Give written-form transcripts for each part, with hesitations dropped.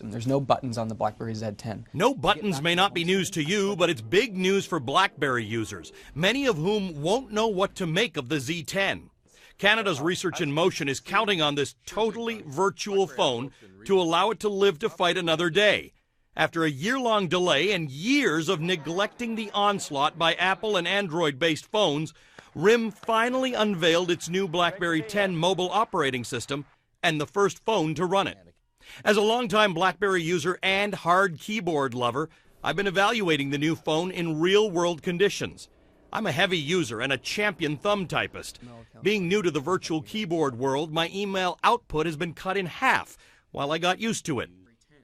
There's no buttons on the BlackBerry Z10. No buttons may not be news to you, but it's big news for BlackBerry users, many of whom won't know what to make of the Z10. Canada's Research in Motion is counting on this totally virtual phone to allow it to live to fight another day. After a year-long delay and years of neglecting the onslaught by Apple and Android-based phones, RIM finally unveiled its new BlackBerry 10 mobile operating system and the first phone to run it. As a longtime BlackBerry user and hard keyboard lover, I've been evaluating the new phone in real-world conditions. I'm a heavy user and a champion thumb typist. Being new to the virtual keyboard world, my email output has been cut in half while I got used to it.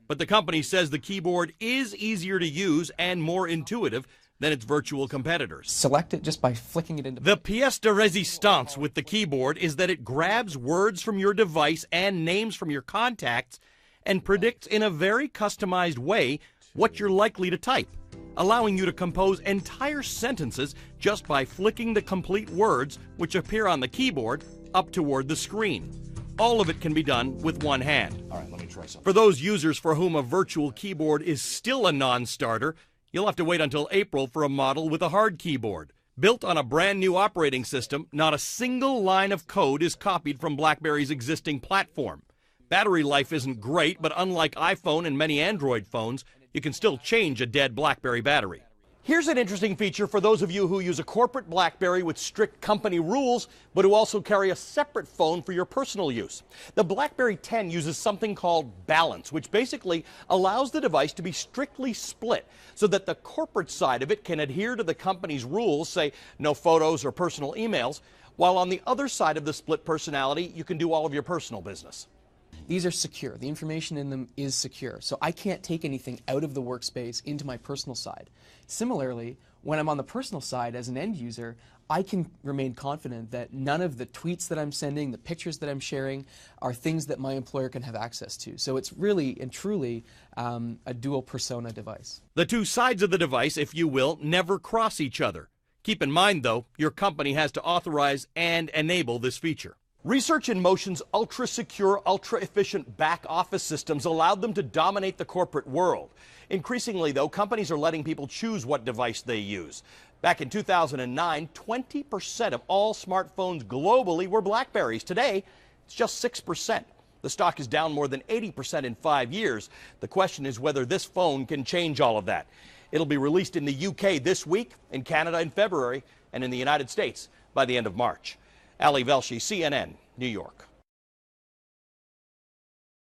But the company says the keyboard is easier to use and more intuitive than its virtual competitors. Select it just by flicking it into... The pièce de résistance with the keyboard is that it grabs words from your device and names from your contacts and predicts in a very customized way what you're likely to type, allowing you to compose entire sentences just by flicking the complete words which appear on the keyboard up toward the screen. All of it can be done with one hand. All right, let me try something. For those users for whom a virtual keyboard is still a non-starter, you'll have to wait until April for a model with a hard keyboard. Built on a brand new operating system, not a single line of code is copied from BlackBerry's existing platform. Battery life isn't great, but unlike iPhone and many Android phones, you can still change a dead BlackBerry battery. Here's an interesting feature for those of you who use a corporate BlackBerry with strict company rules, but who also carry a separate phone for your personal use. The BlackBerry 10 uses something called balance, which basically allows the device to be strictly split so that the corporate side of it can adhere to the company's rules, say no photos or personal emails, while on the other side of the split personality, you can do all of your personal business. These are secure. The information in them is secure. So I can't take anything out of the workspace into my personal side. Similarly, when I'm on the personal side as an end user, I can remain confident that none of the tweets that I'm sending, the pictures that I'm sharing, are things that my employer can have access to. So it's really and truly a dual persona device. The two sides of the device, if you will, never cross each other. Keep in mind, though, your company has to authorize and enable this feature. Research in Motion's ultra-secure, ultra-efficient back-office systems allowed them to dominate the corporate world. Increasingly, though, companies are letting people choose what device they use. Back in 2009, 20% of all smartphones globally were BlackBerries. Today, it's just 6%. The stock is down more than 80% in 5 years. The question is whether this phone can change all of that. It'll be released in the UK this week, in Canada in February, and in the United States by the end of March. Ali Velshi, CNN, New York.